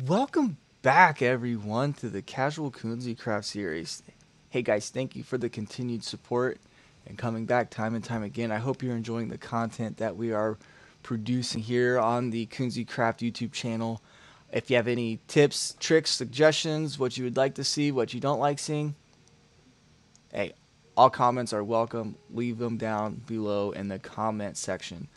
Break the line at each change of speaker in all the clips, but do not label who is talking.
Welcome back, everyone, to the Casual Koonsykraft series. Hey, guys, thank you for the continued support and coming back time and time again. I hope you're enjoying the content that we are producing here on the Koonsykraft YouTube channel. If you have any tips, tricks, suggestions, what you would like to see, what you don't like seeing, hey, all comments are welcome. Leave them down below in the comment section.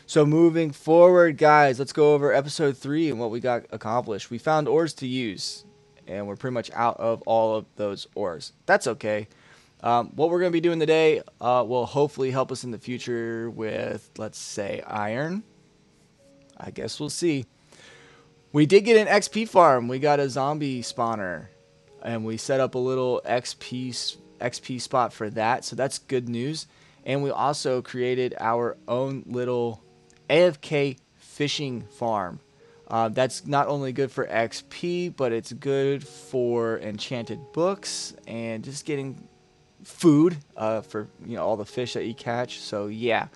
So moving forward, guys, let's go over episode 3 and what we got accomplished. We found ores to use, and we're pretty much out of all of those ores. That's okay. What we're going to be doing today will hopefully help us in the future with, let's say, iron. I guess we'll see. We did get an XP farm. We got a zombie spawner, and we set up a little XP spot for that, so that's good news. And we also created our own little AFK Fishing Farm. That's not only good for XP, but it's good for enchanted books and just getting food for all the fish that you catch. So yeah,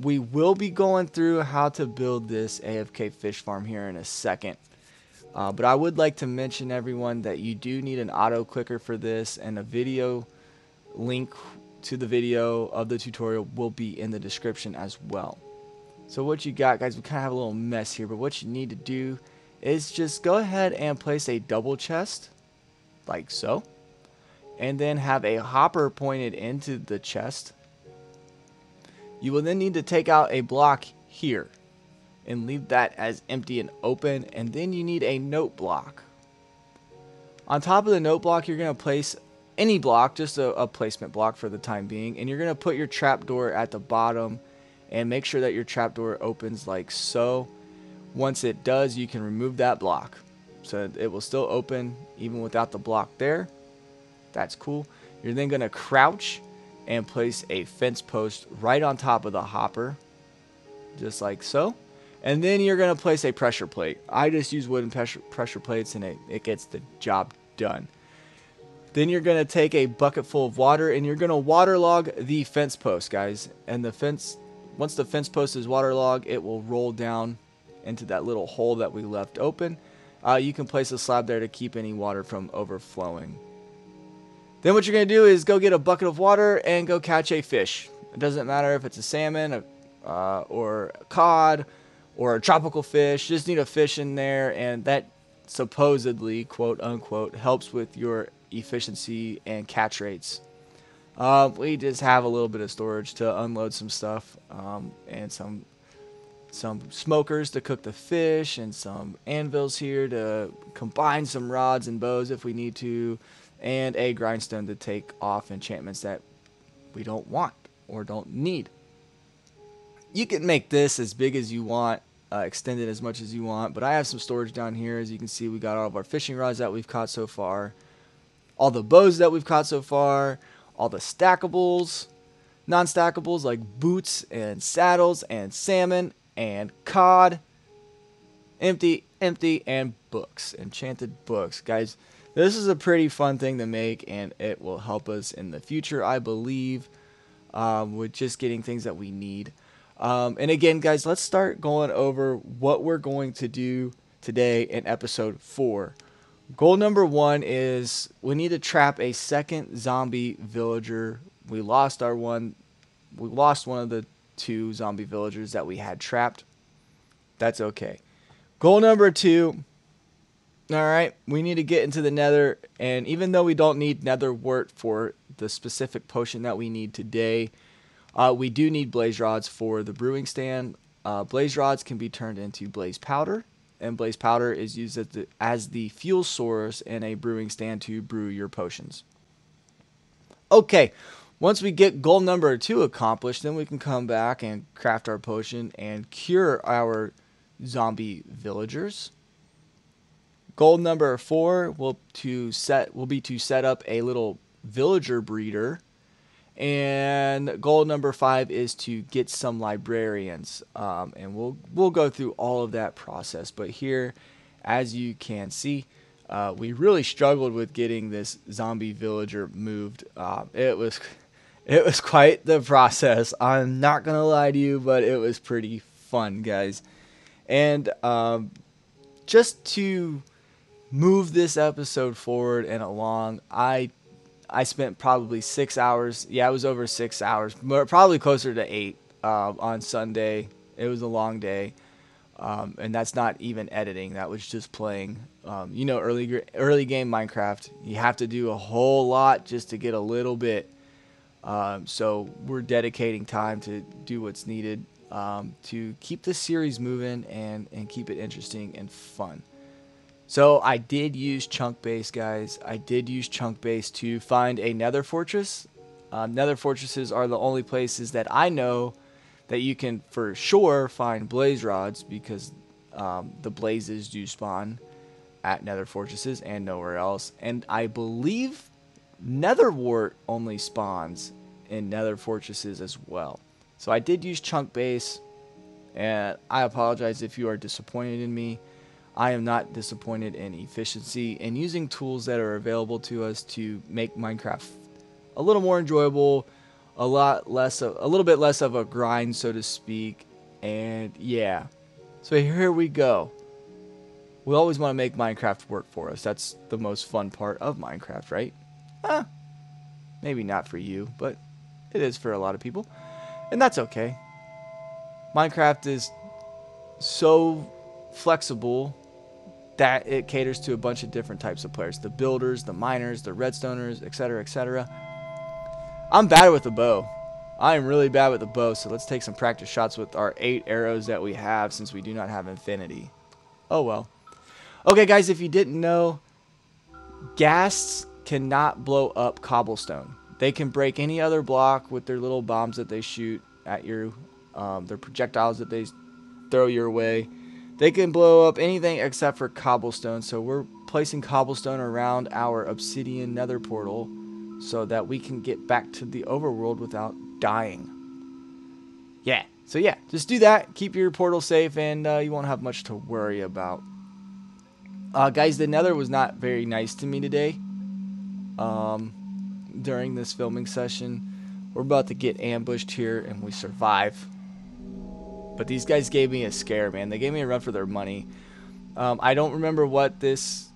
we will be going through how to build this AFK Fish Farm here in a second. But I would like to mention everyone that you do need an auto clicker for this, and a video link to the video of the tutorial will be in the description as well. So what you got, guys, we kind of have a little mess here, but what you need to do is just go ahead and place a double chest, like so, and then have a hopper pointed into the chest. You will then need to take out a block here and leave that as empty and open, and then you need a note block. On top of the note block, you're going to place any block, just a placement block for the time being, and you're going to put your trapdoor at the bottom and make sure that your trapdoor opens like so. Once it does, you can remove that block. So it will still open even without the block there. That's cool. You're then going to crouch and place a fence post right on top of the hopper, just like so. And then you're going to place a pressure plate. I just use wooden pressure plates, and it gets the job done. Then you're going to take a bucket full of water, and you're going to waterlog the fence post, guys. And once the fence post is waterlogged, it will roll down into that little hole that we left open. You can place a slab there to keep any water from overflowing. Then what you're going to do is go get a bucket of water and go catch a fish. It doesn't matter if it's a salmon or a cod or a tropical fish. Just need a fish in there, and that supposedly, quote unquote, helps with your efficiency and catch rates. We just have a little bit of storage to unload some stuff, and some smokers to cook the fish, and some anvils here to combine some rods and bows if we need to, and a grindstone to take off enchantments that we don't want or don't need. You can make this as big as you want, extend it as much as you want, but I have some storage down here. As you can see, we got all of our fishing rods that we've caught so far, all the bows that we've caught so far, all the stackables, non-stackables like boots and saddles and salmon and cod, empty, and books, enchanted books. Guys, this is a pretty fun thing to make, and it will help us in the future, I believe, with just getting things that we need. And again, guys, let's start going over what we're going to do today in episode 4. Goal number 1 is we need to trap a second zombie villager. We lost one of the 2 zombie villagers that we had trapped. That's okay. Goal number 2, alright, we need to get into the nether, and even though we don't need nether wart for the specific potion that we need today, we do need blaze rods for the brewing stand. Blaze rods can be turned into blaze powder, and blaze powder is used as the fuel source in a brewing stand to brew your potions. Okay, once we get goal number 2 accomplished, then we can come back and craft our potion and cure our zombie villagers. Goal number 4 will be to set up a little villager breeder. And goal number 5 is to get some librarians, and we'll go through all of that process. But here, as you can see, we really struggled with getting this zombie villager moved. It was quite the process. I'm not gonna lie to you, but it was pretty fun, guys. And just to move this episode forward and along, I spent probably 6 hours. Yeah, it was over 6 hours, but probably closer to 8 on Sunday. It was a long day, and that's not even editing. That was just playing. Early game Minecraft. You have to do a whole lot just to get a little bit. So we're dedicating time to do what's needed to keep this series moving and keep it interesting and fun. So I did use chunk base, guys. I did use chunk base to find a nether fortress. Nether fortresses are the only places that I know that you can for sure find blaze rods, because the blazes do spawn at nether fortresses and nowhere else. And I believe nether wart only spawns in nether fortresses as well. So I did use chunk base, and I apologize if you are disappointed in me. I am not disappointed in efficiency and using tools that are available to us to make Minecraft a little more enjoyable, a little bit less of a grind, so to speak. And yeah, so here we go. We always want to make Minecraft work for us. That's the most fun part of Minecraft, right? Maybe not for you, but it is for a lot of people, and that's okay. Minecraft is so flexible that it caters to a bunch of different types of players. The builders, the miners, the redstoners, etc., etc. I'm bad with the bow. I am really bad with the bow, so let's take some practice shots with our 8 arrows that we have, since we do not have infinity. Oh well. Okay, guys, if you didn't know, ghasts cannot blow up cobblestone. They can break any other block with their little bombs that they shoot at you, their projectiles that they throw your way. They can blow up anything except for cobblestone, so we're placing cobblestone around our obsidian nether portal so that we can get back to the overworld without dying. Yeah, so yeah, just do that. Keep your portal safe, and you won't have much to worry about. Guys, the nether was not very nice to me today. During this filming session, we're about to get ambushed here, and we survive. But these guys gave me a scare, man. They gave me a run for their money. I don't remember what this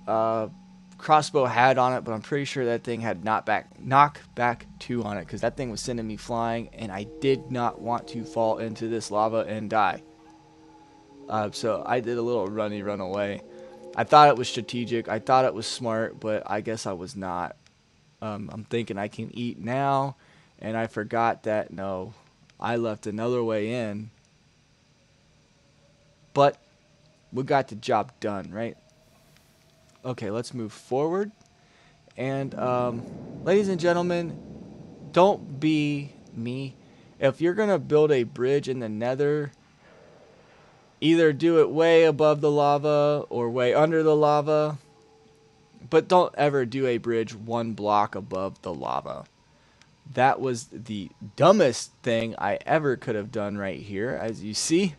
crossbow had on it, but I'm pretty sure that thing had knockback 2 on it, because that thing was sending me flying, and I did not want to fall into this lava and die. So I did a little run away. I thought it was strategic. I thought it was smart, but I guess I was not. I'm thinking I can eat now, and I forgot that, no, I left another way in. But we got the job done, right? Okay, let's move forward. And ladies and gentlemen, don't be me. If you're going to build a bridge in the nether, either do it way above the lava or way under the lava. But don't ever do a bridge 1 block above the lava. That was the dumbest thing I ever could have done right here, as you see.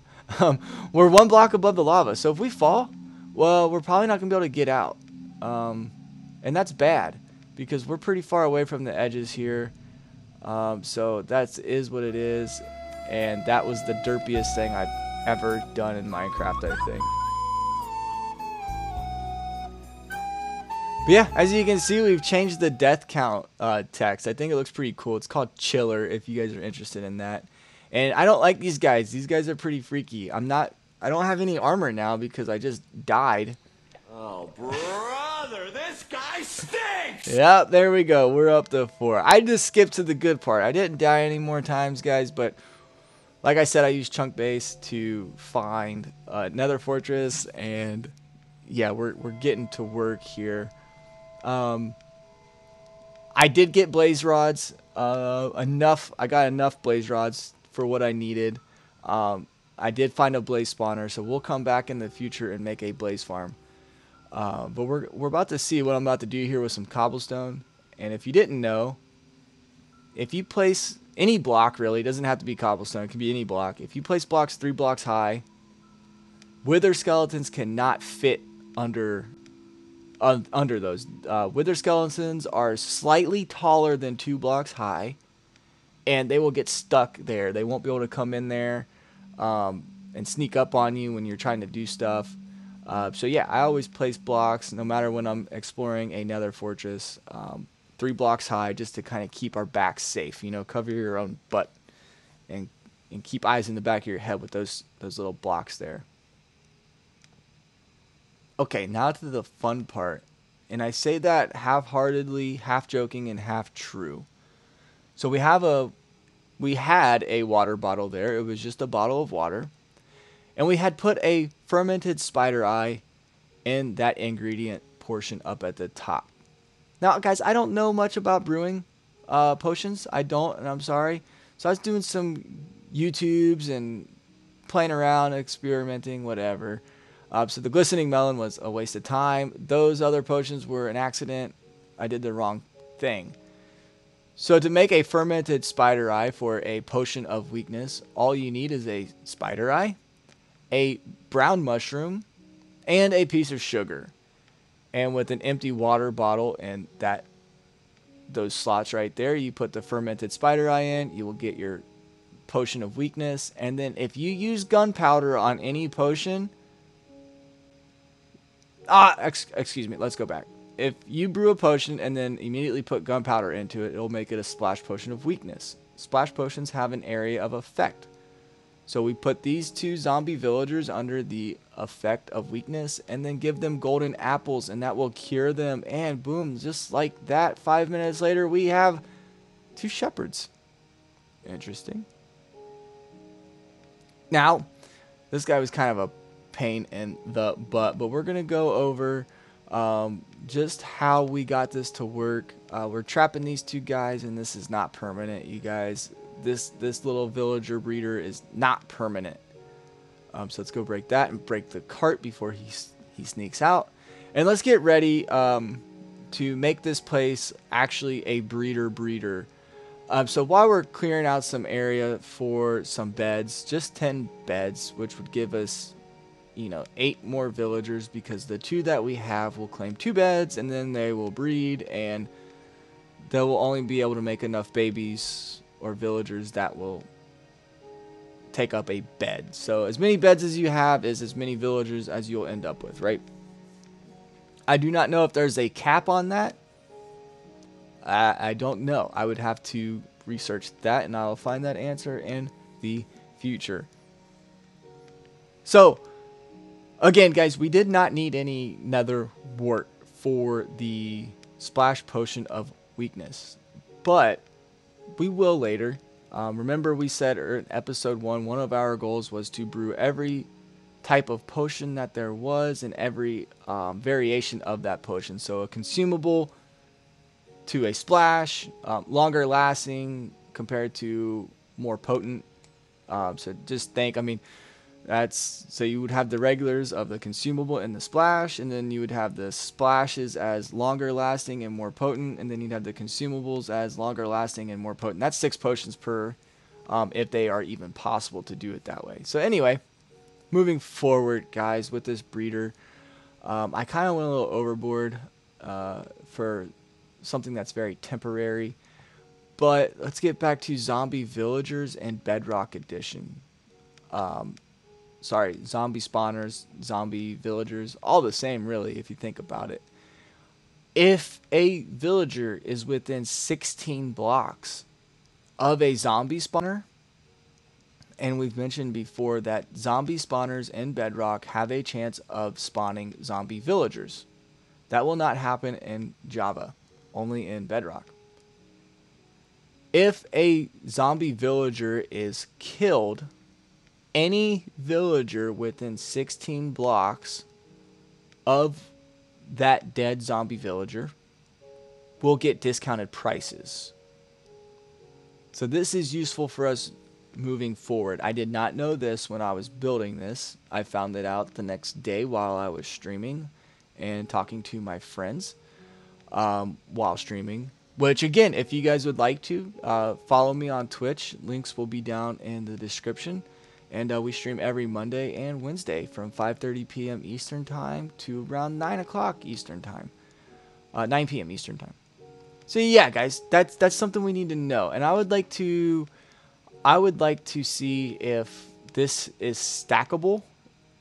We're 1 block above the lava, so if we fall, well, we're probably not going to be able to get out. And that's bad, because we're pretty far away from the edges here. So that is what it is, and that was the derpiest thing I've ever done in Minecraft, I think. But yeah, as you can see, we've changed the death count text. I think it looks pretty cool. It's called Chiller, if you guys are interested in that. And I don't like these guys. These guys are pretty freaky. I don't have any armor now because I just died.
Oh, brother, this guy stinks!
Yep, there we go. We're up to 4. I just skipped to the good part. I didn't die any more times, guys, but like I said, I used chunk base to find nether fortress, and yeah, we're getting to work here. I did get blaze rods. Enough. I got enough blaze rods for what I needed. I did find a blaze spawner, so we'll come back in the future and make a blaze farm. But we're about to see what I'm about to do here with some cobblestone. And if you didn't know, if you place any block, really, it doesn't have to be cobblestone, it can be any block. If you place blocks 3 blocks high, wither skeletons cannot fit under those. Wither skeletons are slightly taller than 2 blocks high, and they will get stuck there. They won't be able to come in there and sneak up on you when you're trying to do stuff. So yeah, I always place blocks no matter when I'm exploring a nether fortress, 3 blocks high, just to kind of keep our backs safe. You know, cover your own butt and keep eyes in the back of your head with those little blocks there. Okay, now to the fun part. And I say that half-heartedly, half joking, and half true. So we had a water bottle there. It was just a bottle of water. And we had put a fermented spider eye in that ingredient portion up at the top. Now, guys, I don't know much about brewing potions. I don't, and I'm sorry. So I was doing some YouTubes and playing around, experimenting, whatever. So the glistening melon was a waste of time. Those other potions were an accident. I did the wrong thing. So to make a fermented spider eye for a potion of weakness, all you need is a spider eye, a brown mushroom, and a piece of sugar. And with an empty water bottle and those slots right there, you put the fermented spider eye in, you will get your potion of weakness. And then if you use gunpowder on any potion, excuse me, let's go back. If you brew a potion and then immediately put gunpowder into it, it'll make it a splash potion of weakness. Splash potions have an area of effect. So we put these 2 zombie villagers under the effect of weakness and then give them golden apples, and that will cure them. And boom, just like that, 5 minutes later, we have 2 shepherds. Interesting. Now, this guy was kind of a pain in the butt, but we're going to go over just how we got this to work. We're trapping these 2 guys, and this is not permanent, you guys. This little villager breeder is not permanent. So let's go break that and break the cart before he sneaks out. And let's get ready to make this place actually a breeder. So while we're clearing out some area for some beds, just 10 beds, which would give us, 8 more villagers, because the 2 that we have will claim 2 beds, and then they will breed, and they will only be able to make enough babies or villagers that will take up a bed. So as many beds as you have is as many villagers as you'll end up with, right? I do not know if there's a cap on that. I don't know. I would have to research that, and I'll find that answer in the future. So again, guys, we did not need any nether wart for the splash potion of weakness, but we will later. Remember, we said in episode 1, one of our goals was to brew every type of potion that there was and every variation of that potion. So a consumable to a splash, longer lasting compared to more potent. So just think, so you would have the regulars of the consumable and the splash, and then you would have the splashes as longer lasting and more potent, and then you'd have the consumables as longer lasting and more potent. That's 6 potions per, if they are even possible to do it that way. So anyway, moving forward, guys, with this breeder, I kind of went a little overboard for something that's very temporary. But let's get back to zombie villagers and bedrock edition. Zombie spawners, zombie villagers, all the same really if you think about it. If a villager is within 16 blocks of a zombie spawner, and we've mentioned before that zombie spawners in bedrock have a chance of spawning zombie villagers. That will not happen in Java, only in bedrock. If a zombie villager is killed, any villager within 16 blocks of that dead zombie villager will get discounted prices. So this is useful for us moving forward. I did not know this when I was building this. I found it out the next day while I was streaming and talking to my friends while streaming. Which, again, if you guys would like to, follow me on Twitch. Links will be down in the description. And we stream every Monday and Wednesday from 5:30 p.m. Eastern Time to around 9 o'clock Eastern Time. 9 p.m. Eastern Time. So yeah, guys, that's something we need to know. And I would like to see if this is stackable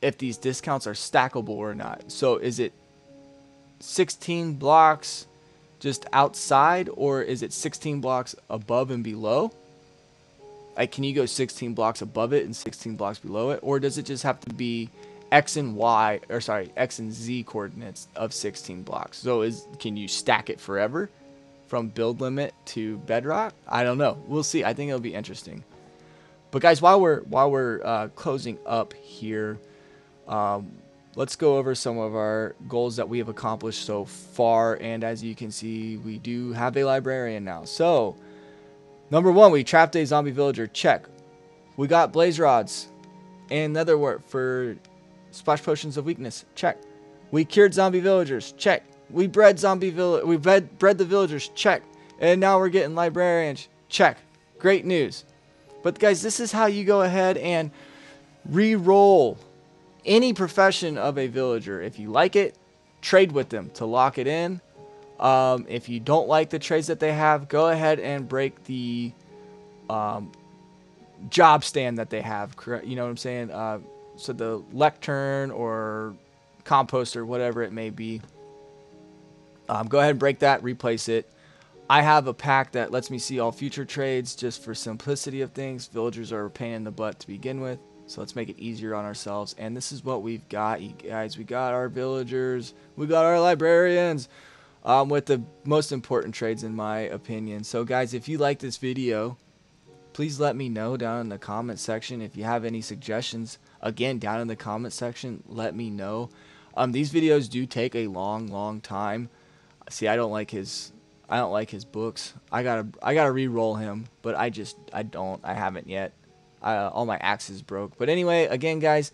if these discounts are stackable or not. So is it 16 blocks just outside, or is it 16 blocks above and below? Like, can you go 16 blocks above it and 16 blocks below it, or does it just have to be X and Y, or sorry, X and Z coordinates of 16 blocks? So can you stack it forever from build limit to bedrock? I don't know. We'll see. I think it'll be interesting. But guys, while we're closing up here, let's go over some of our goals that we have accomplished so far. And as you can see, we do have a librarian now. So number 1, we trapped a zombie villager. Check. We got blaze rods and netherwort for splash potions of weakness. Check. We cured zombie villagers. Check. We bred bred the villagers. Check. And now we're getting librarians. Check. Great news. But guys, this is how you go ahead and re-roll any profession of a villager. If you like it, trade with them to lock it in. If you don't like the trades that they have, go ahead and break the job stand that they have. You know what I'm saying? So the lectern or composter, whatever it may be, go ahead and break that, replace it. I have a pack that lets me see all future trades just for simplicity of things. Villagers are a pain in the butt to begin with, so let's make it easier on ourselves. And this is what we've got, you guys. We got our villagers, we got our librarians, with the most important trades in my opinion. So guys, if you like this video, please let me know down in the comment section. If you have any suggestions, again, down in the comment section, let me know. These videos do take a long time. See, I don't like his books. I gotta re-roll him, but I haven't yet. All my axes broke. But anyway, again, guys,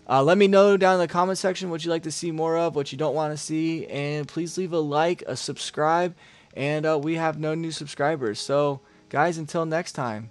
let me know down in the comment section what you'd like to see more of, what you don't want to see, and please leave a like, a subscribe, and we have no new subscribers. So guys, until next time,